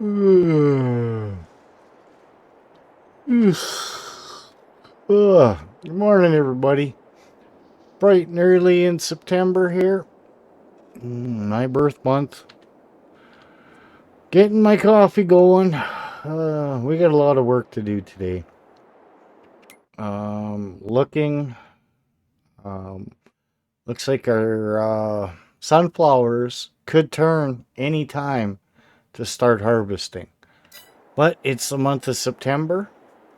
Good morning, everybody. Bright and early in September here. My birth month. Getting my coffee going. We got a lot of work to do today. Looking. Um, Looks like our sunflowers could turn any time to start harvesting. But it's the month of September,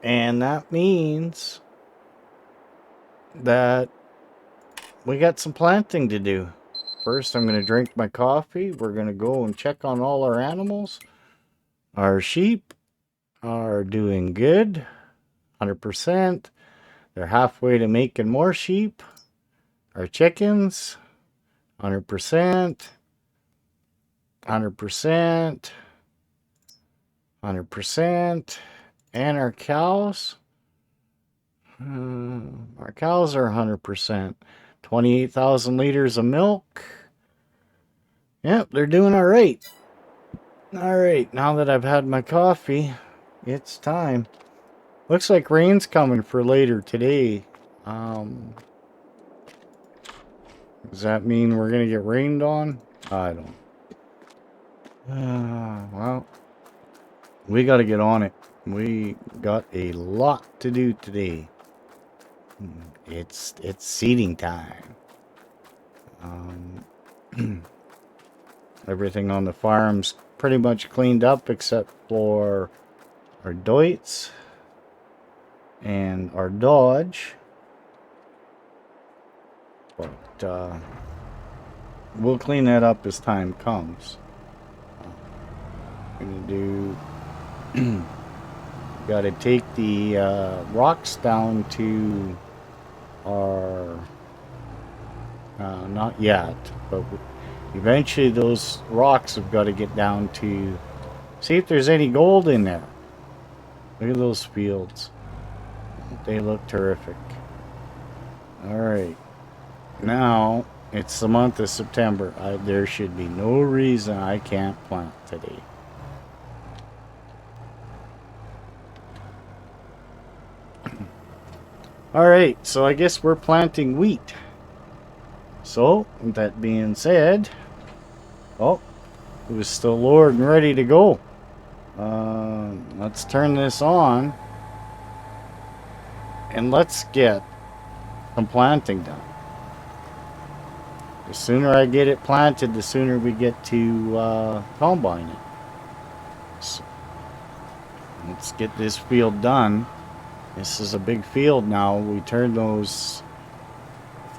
and that means that we got some planting to do. First, I'm going to drink my coffee. We're going to go and check on all our animals. Our sheep are doing good, 100%. They're halfway to making more sheep. Our chickens, 100%, 100%, 100%. And our cows, are 100%. 28,000 liters of milk. Yep, they're doing all right. All right, now that I've had my coffee, it's time. Looks like rain's coming for later today. Does that mean we're gonna get rained on? I don't. Well, we got to get on it. We got a lot to do today. It's seeding time. Everything on the farm's pretty much cleaned up except for our Deutz and our Dodge. But we'll clean that up as time comes. Gonna do. Got to take the rocks down to our. Not yet, but eventually those rocks have got to get down to see if there's any gold in there. Look at those fields. They look terrific. All right. Now it's the month of September. There should be no reason I can't plant today. All right, so I guess we're planting wheat. So, with that being said, oh, it was still lowered and ready to go. Let's turn this on and let's get some planting done. The sooner I get it planted, the sooner we get to combine it. So, let's get this field done. This is a big field now. We turned those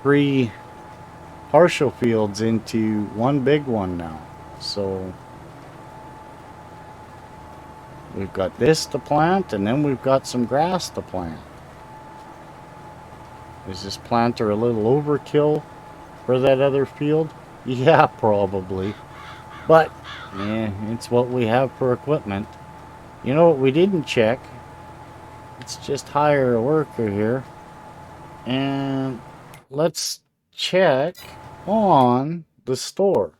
3 partial fields into one big one now. So we've got this to plant, and then we've got some grass to plant. Is this planter a little overkill for that other field? Yeah, probably. But, it's what we have for equipment. You know what we didn't check? Let's just hire a worker here. And let's check on the store.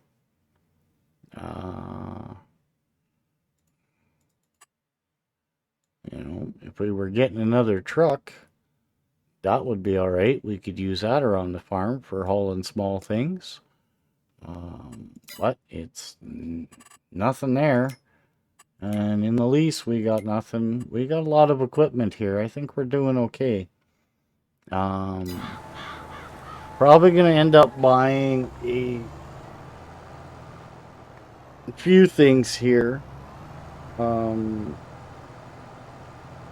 If we were getting another truck, that would be all right. We could use that around the farm for hauling small things. But it's nothing there. And in the lease, we got nothing. We got a lot of equipment here. I think we're doing okay. Probably going to end up buying a few things here.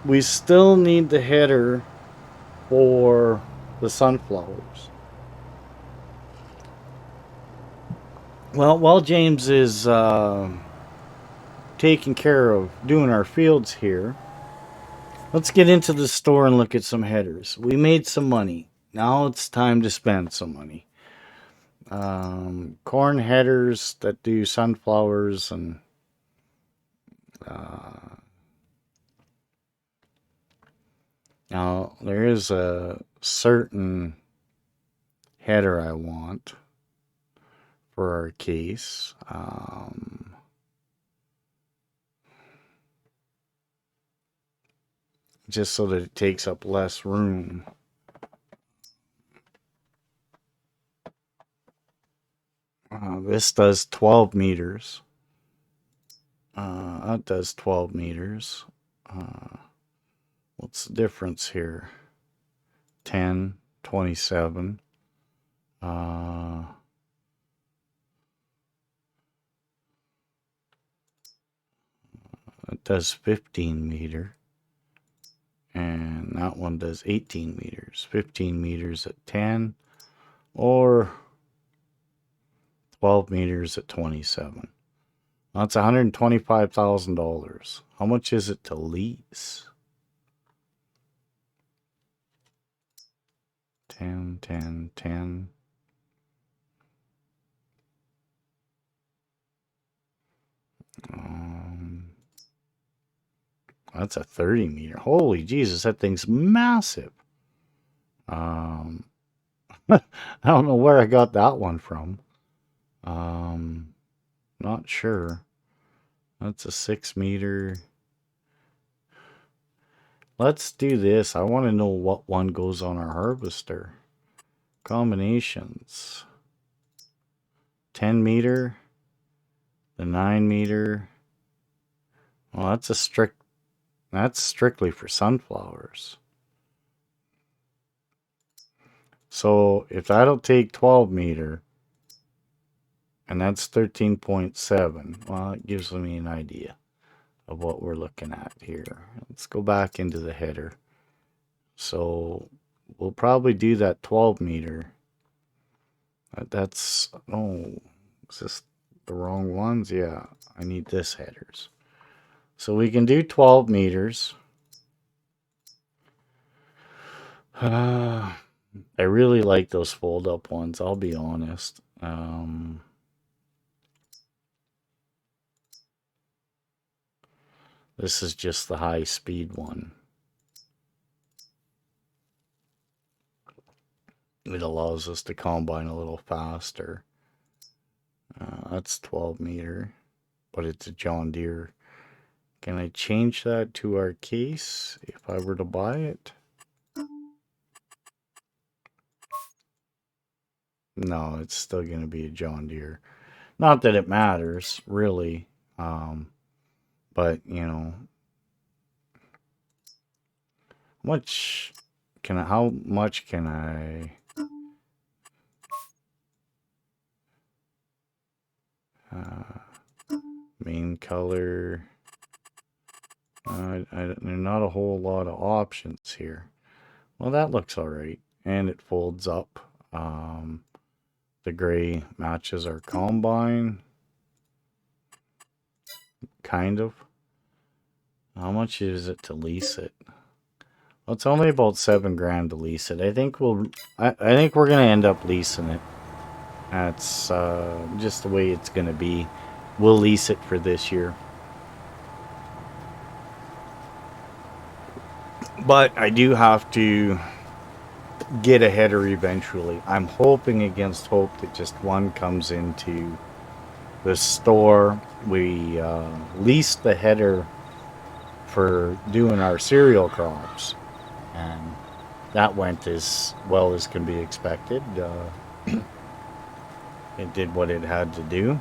We still need the header for the sunflowers. Well, while James is taking care of doing our fields here, let's get into the store and look at some headers. We made some money. Now it's time to spend some money. Corn headers that do sunflowers and now there is a certain header I want for our case. just so that it takes up less room. This does 12 meters. That does 12 meters. Uh, what's the difference here? 10, 27. It does 15 meter. And that one does 18 meters. 15 meters at 10 or 12 meters at 27. That's $125,000. How much is it to lease? 10, 10, 10. That's a 30 meter. Holy Jesus, that thing's massive. I don't know where I got that one from. Not sure. That's a 6 meter. Let's do this. I want to know what one goes on our harvester. Combinations. 10 meter. The 9 meter. Well, that's strictly for sunflowers. So if that'll take 12 meter, and that's 13.7, well, it gives me an idea of what we're looking at here. Let's go back into the header. So we'll probably do that 12 meter. That's, oh, is this the wrong ones? Yeah, I need this headers. So we can do 12 meters. I really like those fold up ones, I'll be honest. This is just the high speed one. It allows us to combine a little faster. That's 12 meter, but it's a John Deere. Can I change that to our case if I were to buy it? No, it's still going to be a John Deere. Not that it matters, really. But, you know, how much can I main color? There's not a whole lot of options here. Well, that looks all right, and it folds up. The gray matches our combine, kind of. How much is it to lease it? Well, it's only about $7,000 to lease it. I think I think we're gonna end up leasing it. That's just the way it's gonna be. We'll lease it for this year. But I do have to get a header eventually. I'm hoping against hope that just one comes into the store. We leased the header for doing our cereal crops, and that went as well as can be expected. It did what it had to do.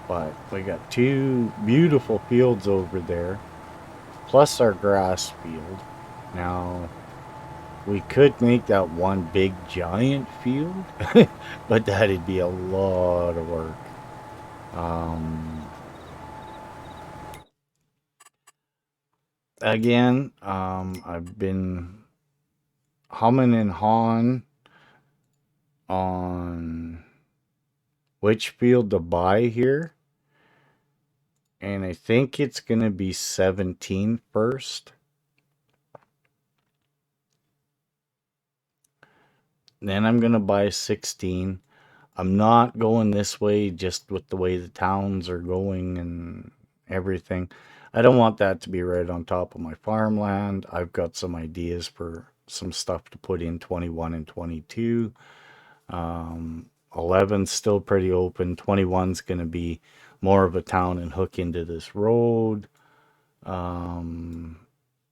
But we got two beautiful fields over there, plus our grass field. Now, we could make that one big giant field, but that'd be a lot of work. Again, I've been humming and hawing on which field to buy here. And I think it's going to be 17 first. Then I'm going to buy 16. I'm not going this way just with the way the towns are going and everything. I don't want that to be right on top of my farmland. I've got some ideas for some stuff to put in 21 and 22. 11's still pretty open. 21's going to be more of a town and hook into this road. And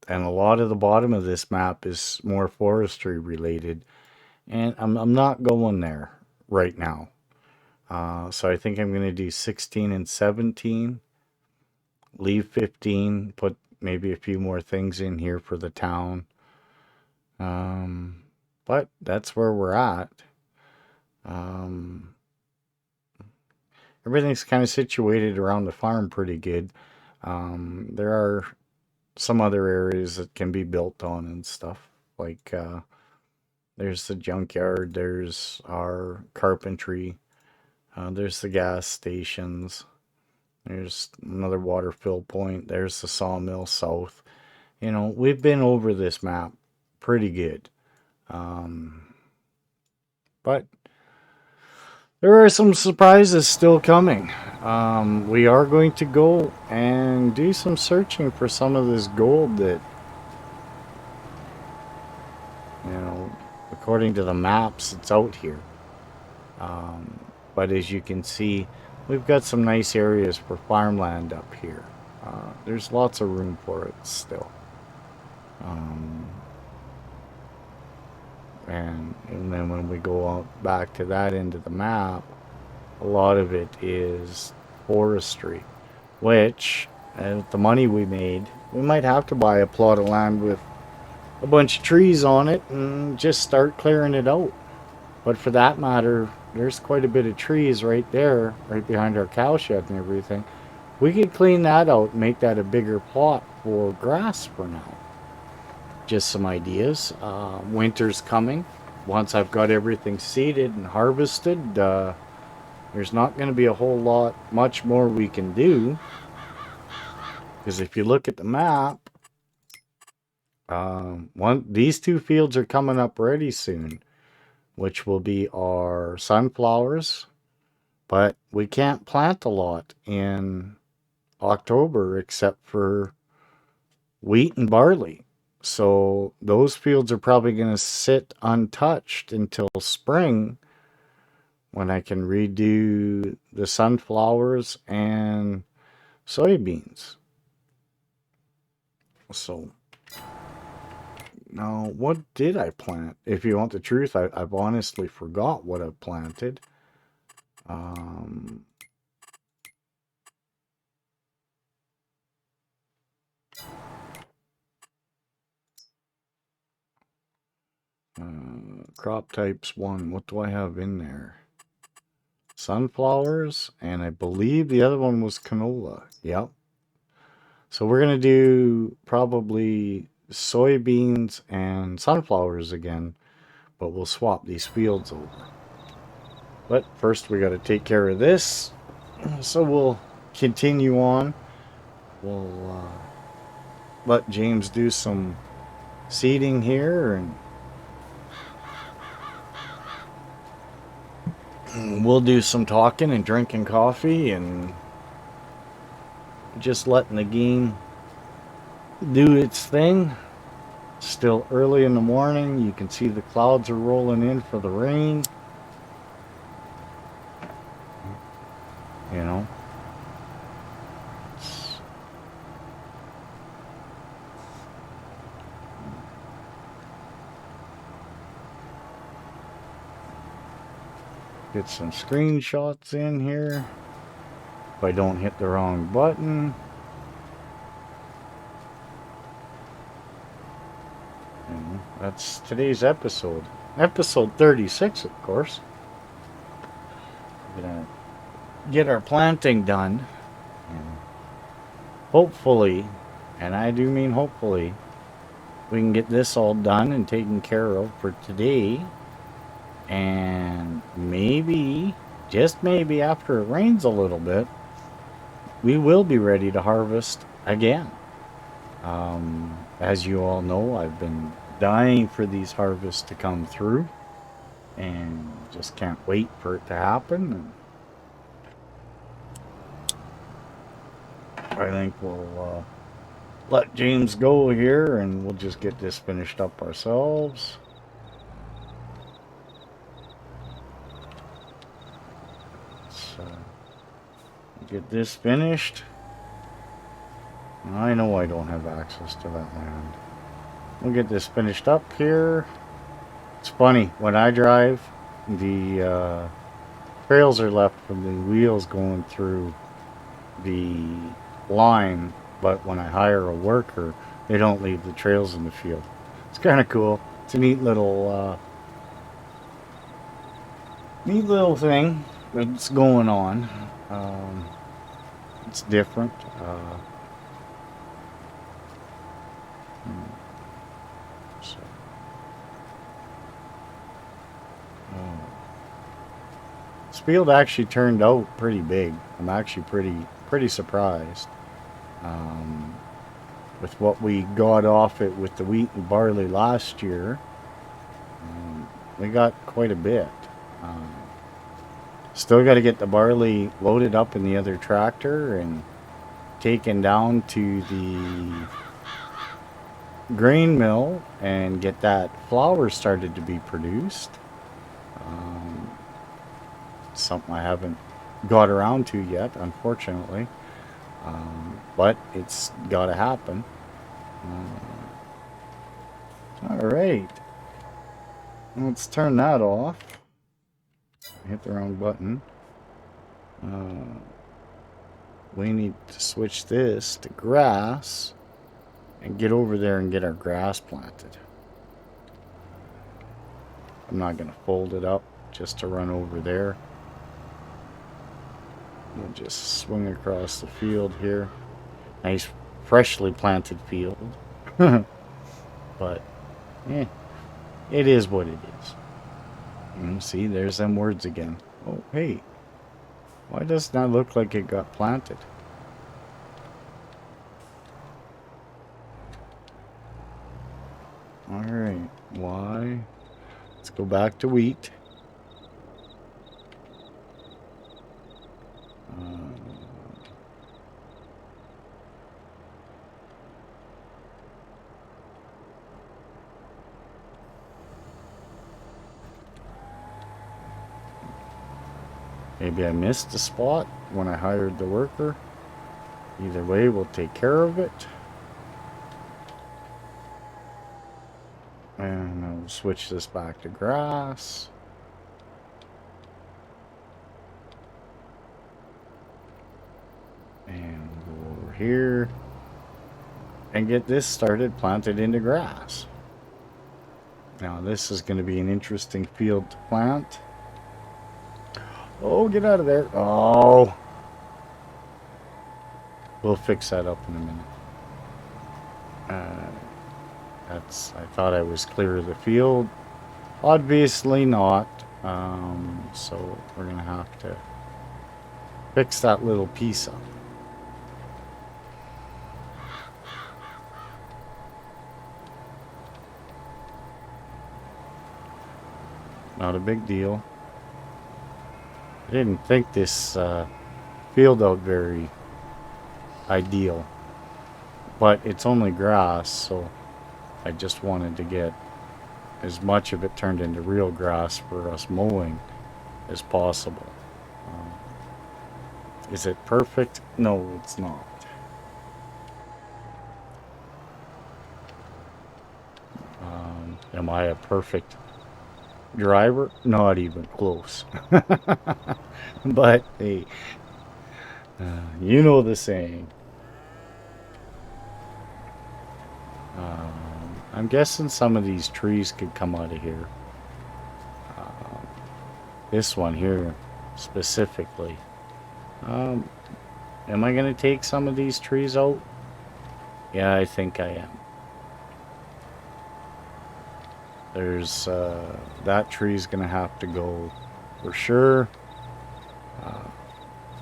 a lot of the bottom of this map is more forestry related. And I'm not going there right now. So I think I'm going to do 16 and 17. Leave 15. Put maybe a few more things in here for the town. But that's where we're at. Everything's kind of situated around the farm pretty good. There are some other areas that can be built on and stuff. Like there's the junkyard, there's our carpentry, there's the gas stations, there's another water fill point, there's the sawmill south. You know, we've been over this map pretty good. But there are some surprises still coming. We are going to go and do some searching for some of this gold that, you know, according to the maps, it's out here. But as you can see, we've got some nice areas for farmland up here. There's lots of room for it still. And then when we go out back to that end of the map, a lot of it is forestry, which, with the money we made, we might have to buy a plot of land with a bunch of trees on it and just start clearing it out. But for that matter, there's quite a bit of trees right there, right behind our cow shed and everything. We could clean that out and make that a bigger plot for grass for now. Just some ideas. Winter's coming. Once I've got everything seeded and harvested, there's not going to be a whole lot, much more we can do. Because if you look at the map, these two fields are coming up pretty soon, which will be our sunflowers. But we can't plant a lot in October except for wheat and barley. So those fields are probably going to sit untouched until spring, when I can redo the sunflowers and soybeans. So now, what did I plant? If you want the truth, I've honestly forgot what I've planted. Crop types 1. What do I have in there? Sunflowers, and I believe the other one was canola. Yep. So we're going to do probably soybeans and sunflowers again, but we'll swap these fields over. But first we got to take care of this. So we'll continue on. We'll let James do some seeding here, and we'll do some talking and drinking coffee and just letting the game do its thing. Still early in the morning. You can see the clouds are rolling in for the rain. You know. Get some screenshots in here. If I don't hit the wrong button. And that's today's episode. Episode 36, of course. We're gonna get our planting done. And hopefully, and I do mean hopefully, we can get this all done and taken care of for today. And maybe, just maybe, after it rains a little bit, we will be ready to harvest again. As you all know, I've been dying for these harvests to come through, and just can't wait for it to happen. And I think we'll let James go here, and we'll just get this finished up ourselves. get this finished. I know I don't have access to that land. We'll get this finished up here. It's funny, when I drive, the trails are left from the wheels going through the line, but when I hire a worker, they don't leave the trails in the field. It's kind of cool. It's a neat little thing that's going on. It's different. So, this field actually turned out pretty big. I'm actually pretty surprised with what we got off it with the wheat and barley last year. We got quite a bit. Still got to get the barley loaded up in the other tractor and taken down to the grain mill and get that flour started to be produced. Something I haven't got around to yet, unfortunately. But it's got to happen. All right. Let's turn that off. I hit the wrong button. We need to switch this to grass and get over there and get our grass planted. I'm not going to fold it up just to run over there. We'll just swing across the field here. Nice freshly planted field. But it is what it is. And see, there's them words again. Oh, hey. Why does that look like it got planted? Alright, why? Let's go back to wheat. Maybe I missed a spot when I hired the worker. Either way, we'll take care of it. And I'll switch this back to grass. And go over here. And get this started, planted into grass. Now this is going to be an interesting field to plant. Oh, get out of there. Oh. We'll fix that up in a minute. I thought I was clear of the field. Obviously not. So we're going to have to fix that little piece up. Not a big deal. I didn't think this field out very ideal, but it's only grass, so I just wanted to get as much of it turned into real grass for us mowing as possible. Is it perfect? No, it's not. Am I a perfect driver? Not even close. But hey, you know the saying. I'm guessing some of these trees could come out of here. This one here specifically. Am I going to take some of these trees out? Yeah, I think I am. There's that tree's gonna have to go for sure.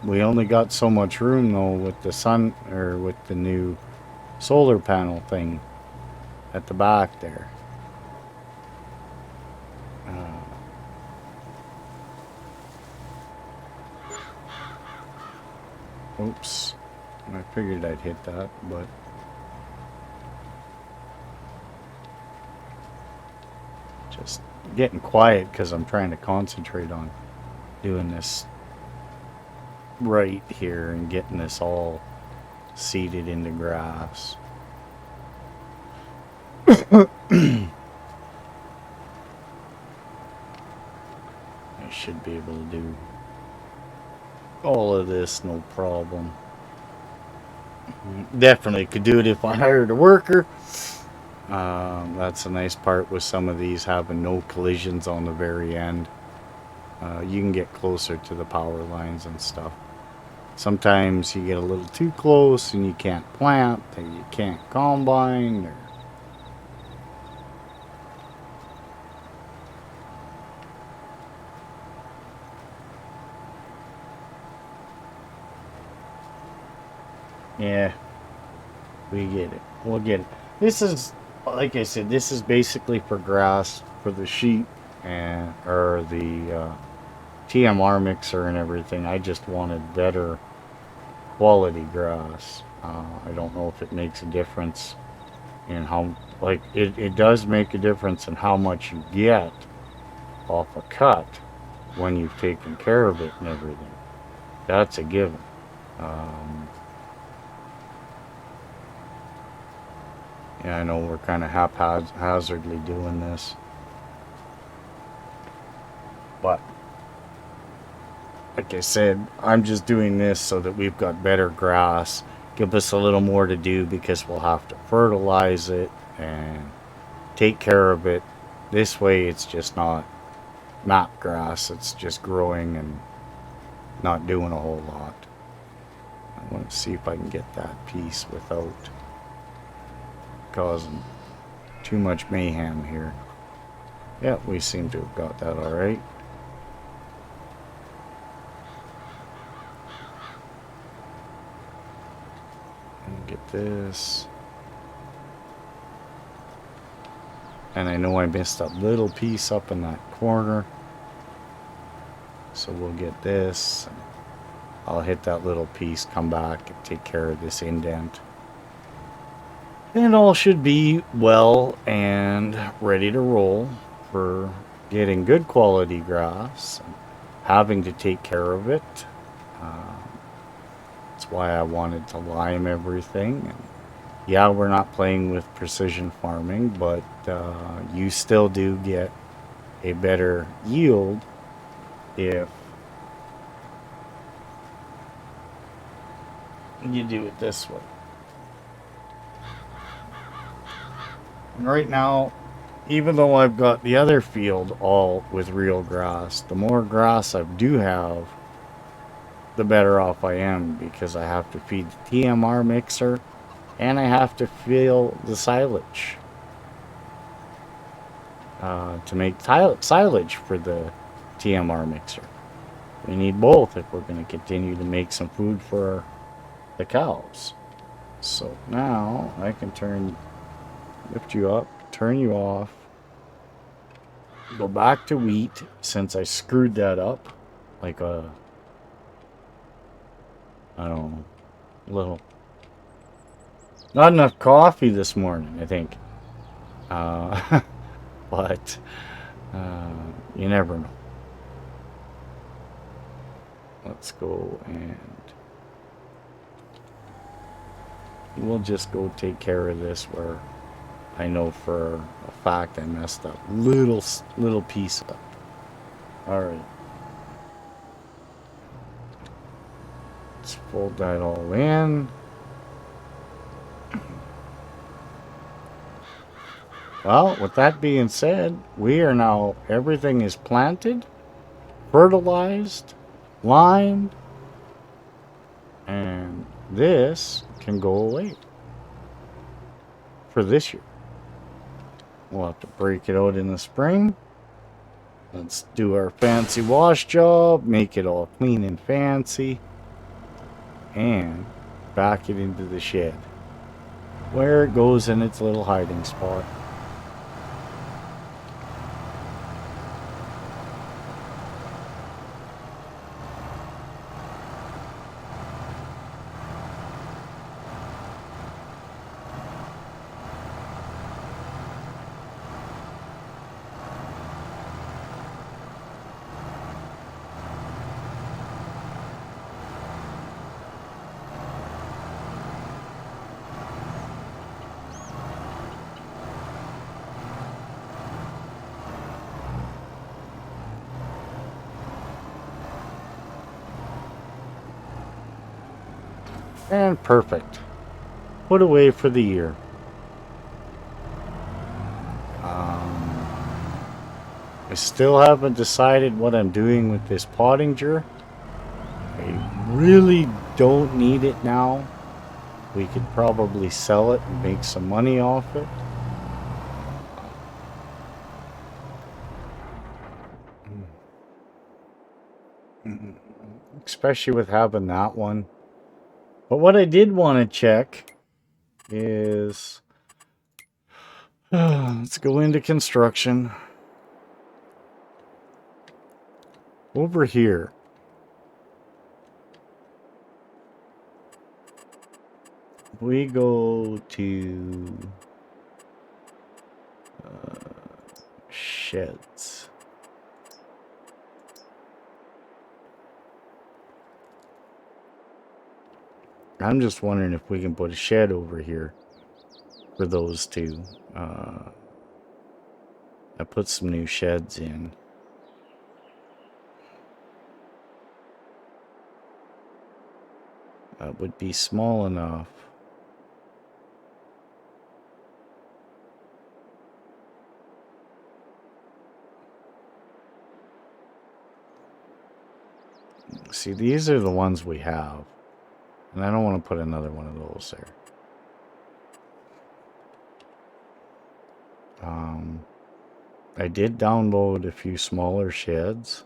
We only got so much room though with the sun, or with the new solar panel thing at the back there. Oops, I figured I'd hit that, but just getting quiet because I'm trying to concentrate on doing this right here and getting this all seeded into grass. I should be able to do all of this no problem. Definitely could do it if I hired a worker. That's a nice part with some of these having no collisions on the very end. You can get closer to the power lines and stuff. Sometimes you get a little too close and you can't plant, or you can't combine, or yeah, we get it. We'll get it. This is, like I said, this is basically for grass for the sheep and or the TMR mixer and everything. I just wanted better quality grass. I don't know if it makes a difference in how, like, it does make a difference in how much you get off a cut when you've taken care of it and everything. That's a given. Um, yeah, I know we're kind of haphazardly doing this, but like I said, I'm just doing this so that we've got better grass. Give us a little more to do because we'll have to fertilize it and take care of it. This way, it's just not map grass. It's just growing and not doing a whole lot. I want to see if I can get that piece without causing too much mayhem here. Yeah, we seem to have got that all right. And get this. And I know I missed a little piece up in that corner. So we'll get this. I'll hit that little piece, come back, and take care of this indent. And all should be well and ready to roll for getting good quality grass, and having to take care of it. That's why I wanted to lime everything. And yeah, we're not playing with precision farming, but you still do get a better yield if you do it this way. And right now, even though I've got the other field all with real grass, the more grass I do have, the better off I am because I have to feed the TMR mixer and I have to fill the silage to make silage for the TMR mixer. We need both if we're going to continue to make some food for the cows. So now I can lift you up, turn you off, go back to wheat since I screwed that up like a, I don't know, little, not enough coffee this morning, I think. But you never know. Let's go and we'll just go take care of this where I know for a fact I messed up. Little piece up. Alright. Let's fold that all in. Well, with that being said, we are now, everything is planted, fertilized, limed, and this can go away for this year. We'll have to break it out in the spring. Let's do our fancy wash job, make it all clean and fancy, and back it into the shed where it goes in its little hiding spot. And perfect. Put away for the year. I still haven't decided what I'm doing with this pottinger. I really don't need it now. We could probably sell it and make some money off it. Especially with having that one. But what I did want to check is let's go into construction. Over here. We go to sheds. I'm just wondering if we can put a shed over here for those two. I put some new sheds in. That would be small enough. See, these are the ones we have. And I don't want to put another one of those there. I did download a few smaller sheds.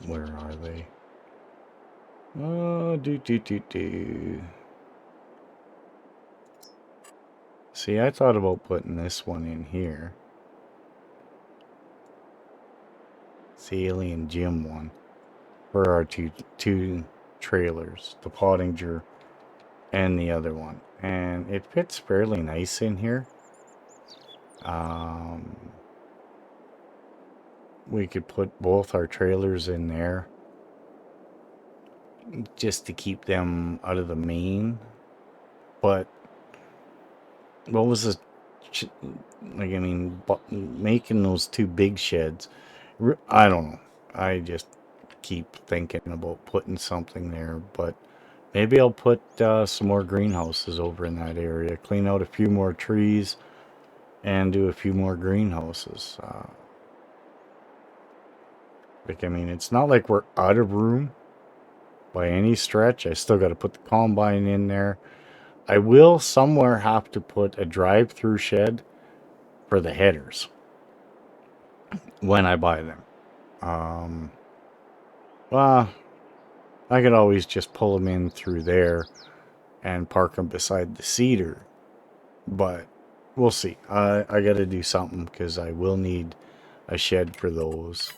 Where are they? See, I thought about putting this one in here. It's the Alien Gym one. For our two trailers. The Pottinger and the other one. And it fits fairly nice in here. We could put both our trailers in there. Just to keep them out of the main. But what was the like? I mean, making those two big sheds. I don't know. I just keep thinking about putting something there, but maybe I'll put some more greenhouses over in that area. Clean out a few more trees, and do a few more greenhouses. Like, I mean, it's not like we're out of room by any stretch. I still got to put the combine in there. I will somewhere have to put a drive-through shed for the headers when I buy them. Well, I could always just pull them in through there and park them beside the cedar. But we'll see. I got to do something because I will need a shed for those.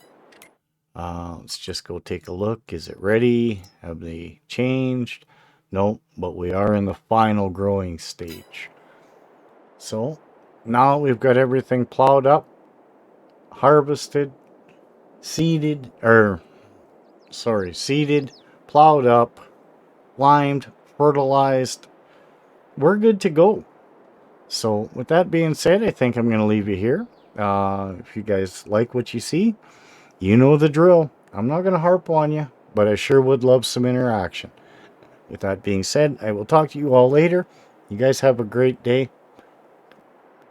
Let's just go take a look. Is it ready? Have they changed? Nope, but we are in the final growing stage. So now we've got everything plowed up, harvested, seeded, plowed up, limed, fertilized. We're good to go. So with that being said, I think I'm going to leave you here. If you guys like what you see, you know the drill. I'm not going to harp on you, but I sure would love some interaction. With that being said, I will talk to you all later. You guys have a great day.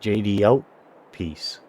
JD out. Peace.